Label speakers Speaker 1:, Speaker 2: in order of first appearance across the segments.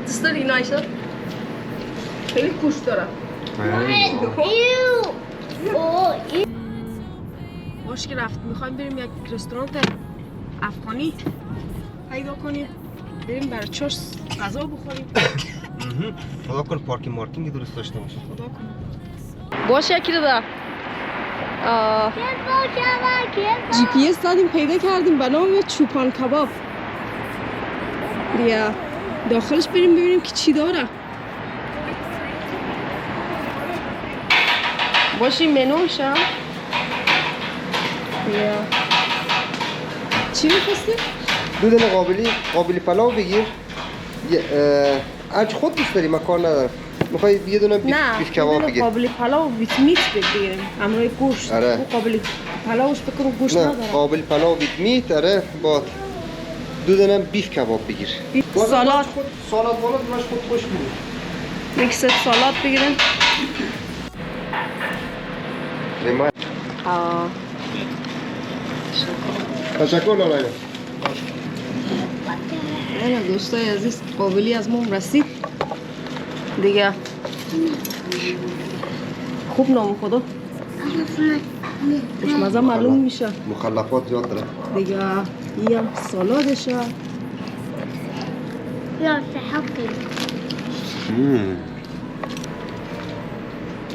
Speaker 1: دوست داری اینا ایشا؟ خیلی گوش دارم. باش که رفت میخوایم بریم یک رستورانت افغانی پیدا کنیم بریم برای چاش غذا بخوریم.
Speaker 2: خدا کن پارکینگ درست داشته باشه.
Speaker 1: خدا کن. باش یکی رو دارم. جی پی اس دادیم پیدا کردیم به نام چوپان کباب. بیا داخلش بریم ببینیم که چی داره. باشی منوش هم. بیا چی می‌خواستی؟
Speaker 2: دو دونه قابلی پلاو بگیر. هرچی خود دوست داری من کار ندارم. میخوای یه دونه بیف کباب بگیر.
Speaker 1: نه قابلی پلاو ویت میت بگیریم همراه گوشت.
Speaker 2: آره.
Speaker 1: اون قابلی پلاوش بکنم گوشت نداره.
Speaker 2: نه قابلی پلاو ویت میت آره با دو دونه بیف کباب بگیر.
Speaker 1: سالاد
Speaker 2: سالاد ماش خود خوش میاد.
Speaker 1: میکس سالاد بگیریم.
Speaker 2: تشکر لالاینا.
Speaker 1: اینا دوستای عزیز قابلی از ما رسید دیگه. خوب نام خدا خوشمزه معلوم میشه.
Speaker 2: مخلفات زیاد داره
Speaker 1: دیگه این هم سالادشه.
Speaker 3: یا صحبی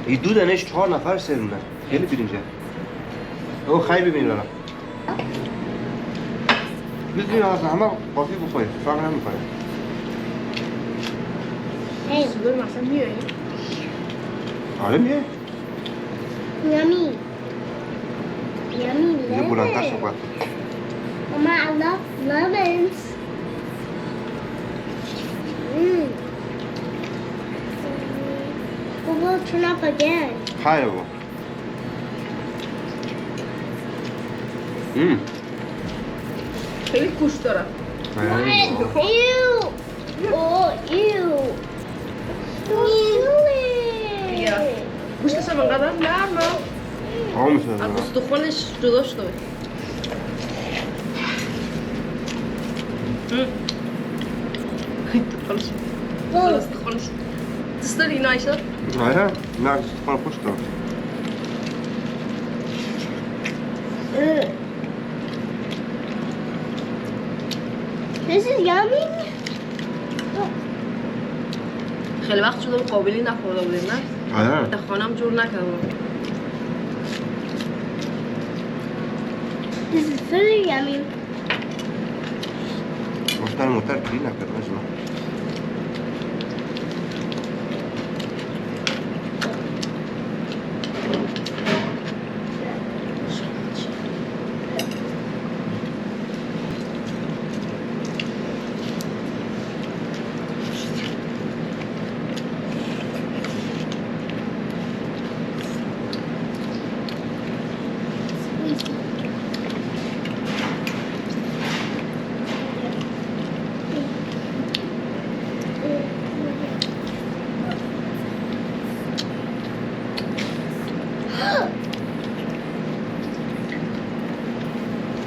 Speaker 2: این دو دانش 4 نفر سرونه خیلی برینجه. او خیلی ببین لالا بزنین اصلا همه قافی بخورید فرق نمیکنه.
Speaker 1: صدور مثلا میایی؟
Speaker 2: آره میه
Speaker 3: یمی
Speaker 2: یه بلندتر صحبت کن.
Speaker 3: ماما I love lemons. We will turn up again.
Speaker 2: خیلی بابا
Speaker 1: خیلی گوشت داره.
Speaker 3: Ew. Oh, ew.
Speaker 1: بیا گوشتش هم انقدر نرمه از استخوانش جدا شده. استخوانش دوست داری اینا ایشا؟
Speaker 2: آره نه استخوان خوش دارم.
Speaker 3: This is yummy.
Speaker 1: خیلی وقت شده قابلی نخورده بودیم نه؟
Speaker 2: آره
Speaker 1: در خانم جور نکرده بودیم.
Speaker 3: This is very yummy.
Speaker 2: مشتر موتر کلی نکرد نشما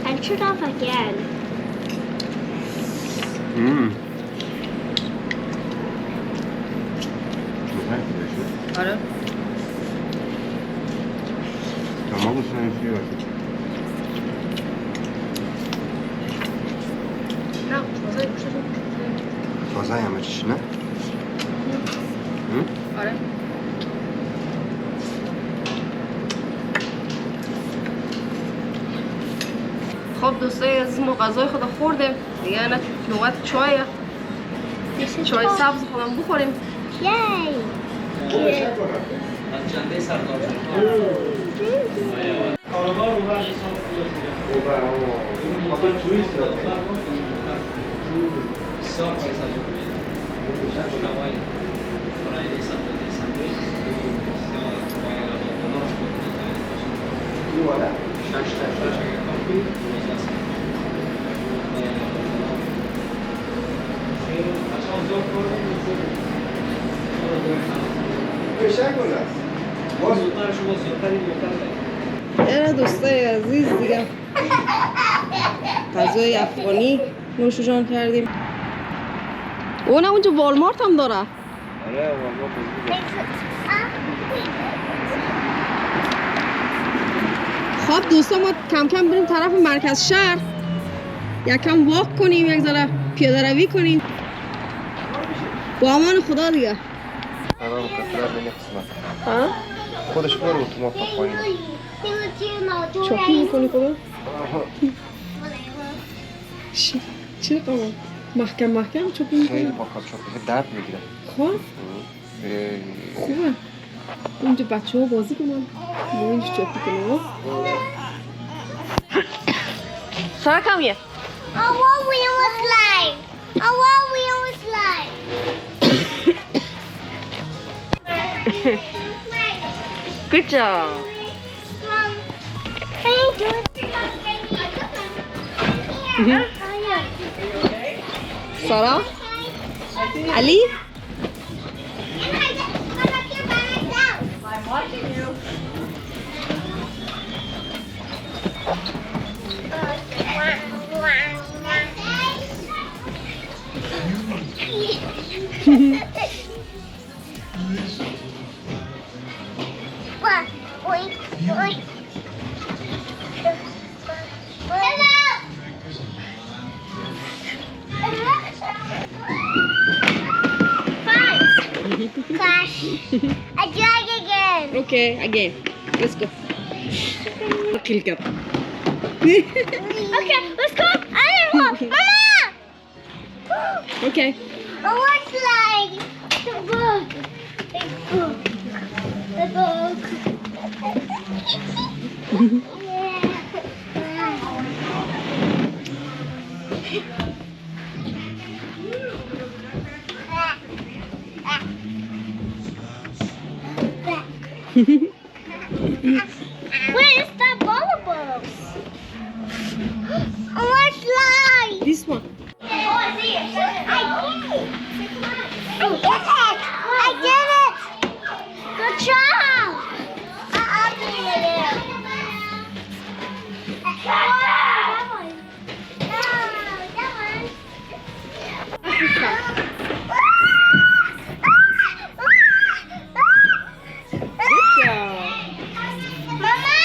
Speaker 3: I turned off again.
Speaker 1: آره
Speaker 2: تمام دوست نمیشی باشه
Speaker 1: نه خوشمزه گوشت
Speaker 2: تازه همه چیش نه؟
Speaker 1: آره خب دوستای عزیز ما غذای خدا خوردیم دیگه نه نوبت چایه. چای سبز خودم بخوریم.
Speaker 3: Yay!
Speaker 1: اینا دوستای عزیز دیگه غذای افغانی نوشجان کردیم. اون اونجا والمارت هم داره.
Speaker 2: آره والمارت
Speaker 1: خب دوستان ما کم کم بریم طرف مرکز شهر، یکم واک کنیم، یک ذره پیاده روی کنیم. با امان خدا دیگه.
Speaker 2: تمام کسرت نمی قسمت
Speaker 1: ها؟
Speaker 2: خودش برو اتومات تا پایین
Speaker 1: چاکی میکنی خدا؟ چی رقمه؟ محکم چاکی میکنی؟
Speaker 2: خیلی با کار چاکی درد میگیره.
Speaker 1: خب؟ خوبه. اینجا بچه ها بازی کنن با اینجا چاکی کنن. سارا کمیه؟ Good job. Sarah? Ali? I'm watching you.
Speaker 3: I drag again.
Speaker 1: Okay, again. Let's go. Kill cat.
Speaker 3: Okay, let's go. Other one. Mama!
Speaker 1: Okay.
Speaker 3: I want slide. The book. The book. Wait, it's the bubbles. I want slide.
Speaker 1: This one.
Speaker 3: Oh, I see it. I did it. I did it. Good job. I'll do it. That one. No, that one.
Speaker 1: Good job.
Speaker 3: Mama.